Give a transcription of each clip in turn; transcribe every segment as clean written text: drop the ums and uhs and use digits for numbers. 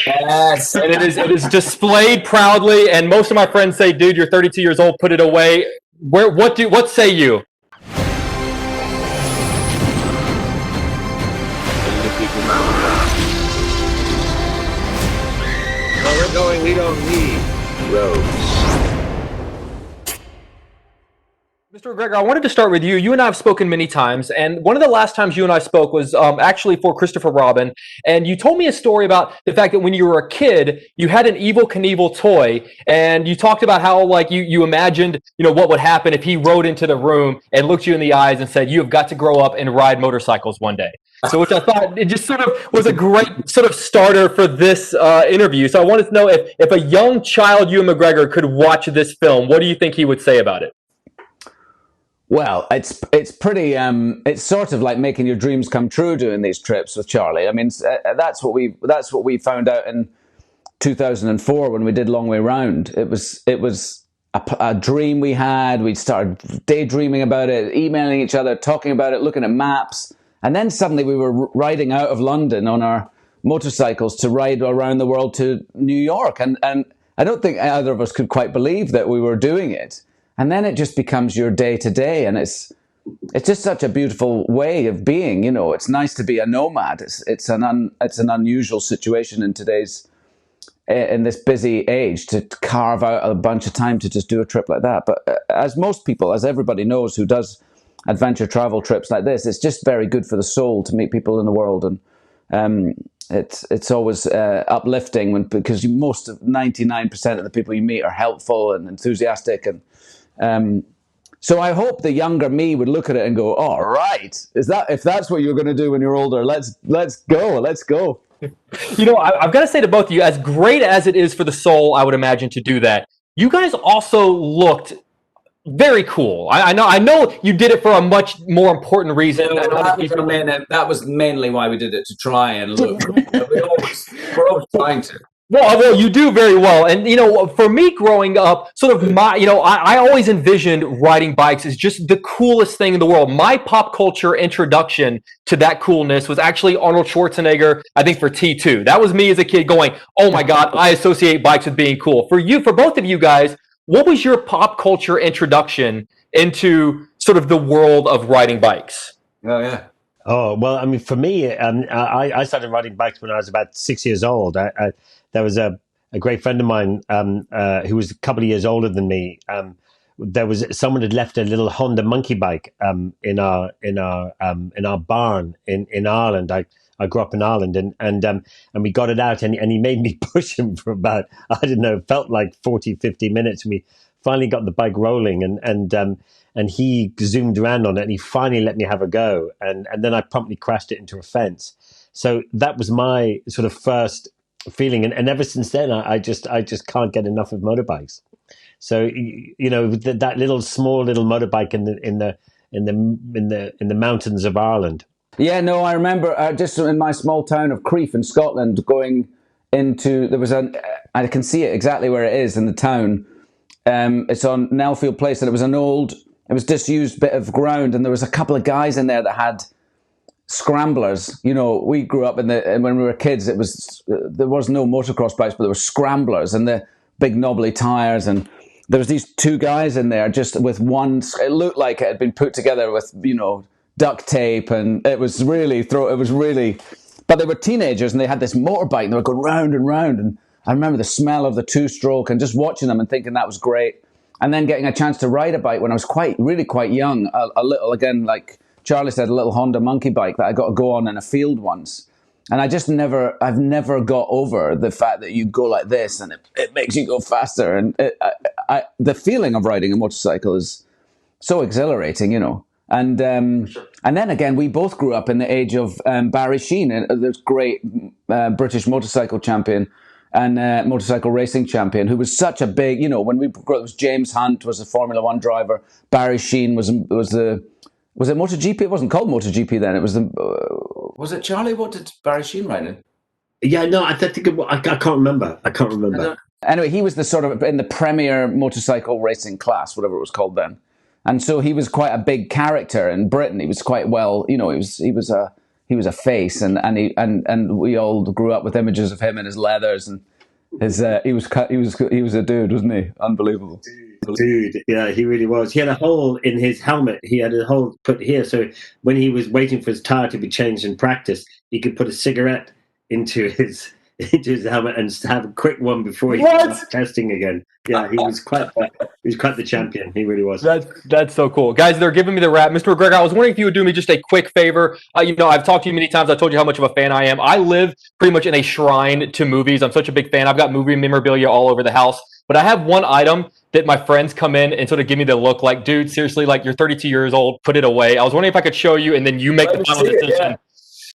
Yes. And it is displayed proudly. And most of my friends say, "Dude, you're 32 years old. Put it away." What say you? Where we're going, we don't need roads. Mr. McGregor, I wanted to start with you. You and I have spoken many times, and one of the last times you and I spoke was actually for Christopher Robin, and you told me a story about the fact that when you were a kid, you had an Evel Knievel toy, and you talked about how like you imagined, what would happen if he rode into the room and looked you in the eyes and said, "You have got to grow up and ride motorcycles one day." So, which I thought it just sort of was a great sort of starter for this interview. So I wanted to know if a young child, Ewan McGregor, could watch this film, what do you think he would say about it? Well, it's pretty. It's sort of like making your dreams come true doing these trips with Charlie. I mean, that's what we found out in 2004 when we did Long Way Round. It was a dream we had. We started daydreaming about it, emailing each other, talking about it, looking at maps, and then suddenly we were riding out of London on our motorcycles to ride around the world to New York, and I don't think either of us could quite believe that we were doing it. And then it just becomes your day to day, and it's just such a beautiful way of being. It's nice to be a nomad. It's an unusual situation in this busy age to carve out a bunch of time to just do a trip like that. But as everybody knows who does adventure travel trips like this, it's just very good for the soul to meet people in the world, and it's always uplifting because 99% of the people you meet are helpful and enthusiastic and. So I hope the younger me would look at it and go, "All right, if that's what you're going to do when you're older, let's go." I've got to say to both of you, as great as it is for the soul, I would imagine to do that, you guys also looked very cool. I know you did it for a much more important reason. That was mainly why we did it, to try and look. We're always trying to. Well, you do very well. And, for me growing up, sort of I always envisioned riding bikes as just the coolest thing in the world. My pop culture introduction to that coolness was actually Arnold Schwarzenegger, I think for T2. That was me as a kid going, "Oh my God, I associate bikes with being cool." For both of you guys, what was your pop culture introduction into sort of the world of riding bikes? Oh, yeah. Oh, well, I mean, for me, I started riding bikes when I was about 6 years old. There was a great friend of mine who was a couple of years older than me. Someone had left a little Honda monkey bike in our barn in Ireland. I grew up in Ireland, and we got it out, and he made me push him for about, I don't know, felt like 40, 50 minutes. And we finally got the bike rolling, and he zoomed around on it, and he finally let me have a go. And then I promptly crashed it into a fence. So that was my sort of first feeling, and ever since then, I just can't get enough of motorbikes. So that small little motorbike in the mountains of Ireland. Yeah, no, I remember just in my small town of Crieff in Scotland, going into I can see it exactly where it is in the town. It's on Nellfield Place, and it was disused bit of ground, and there was a couple of guys in there that had scramblers. We grew up when we were kids, there was no motocross bikes, but there were scramblers and the big knobbly tires, and there was these two guys in there just with one. It looked like it had been put together with duct tape, and it was really but they were teenagers, and they had this motorbike, and they were going round and round, and I remember the smell of the two-stroke and just watching them and thinking that was great, and then getting a chance to ride a bike when I was really quite young, a little, again, like Charlie said, a little Honda monkey bike that I got to go on in a field once. And I've never got over the fact that you go like this and it makes you go faster. And the feeling of riding a motorcycle is so exhilarating, And then again, we both grew up in the age of Barry Sheene, this great British motorcycle champion and motorcycle racing champion, who was such a big, when we grew up, it was James Hunt was a Formula One driver. Barry Sheene was it MotoGP? It wasn't called MotoGP then. It was Was it Charlie? What did Barry Sheene ride in? Yeah, no, I think I can't remember. Anyway, he was the sort of in the premier motorcycle racing class, whatever it was called then. And so he was quite a big character in Britain. He was quite well, he was he was a face, and we all grew up with images of him and his leathers and his he was a dude, wasn't he? Unbelievable. Dude, yeah, he really was. He had a hole in his helmet. He had a hole put here, so when he was waiting for his tire to be changed in practice, he could put a cigarette into his helmet and have a quick one before he started testing again. Yeah, he was quite the champion. He really was. That's so cool, guys. They're giving me the wrap, Mr. McGregor. I was wondering if you would do me just a quick favor. I've talked to you many times. I told you how much of a fan I am. I live pretty much in a shrine to movies. I'm such a big fan. I've got movie memorabilia all over the house. But I have one item that my friends come in and sort of give me the look like, dude, seriously, like you're 32 years old, put it away. I was wondering if I could show you and then you make the final decision.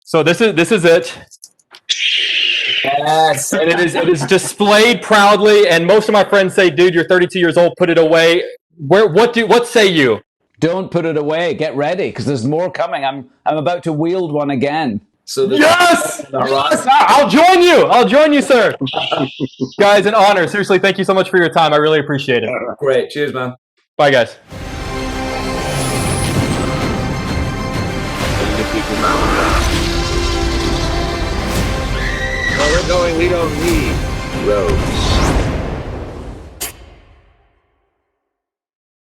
So this is it. Yes. And it is displayed proudly. And most of my friends say, dude, you're 32 years old, put it away. What say you? Don't put it away. Get ready, because there's more coming. I'm about to wield one again. So yes! I'll join you, sir. Guys, an honor. Seriously, thank you so much for your time. I really appreciate it. Great. Cheers, man. Bye, guys. Where we're going, we don't need roads.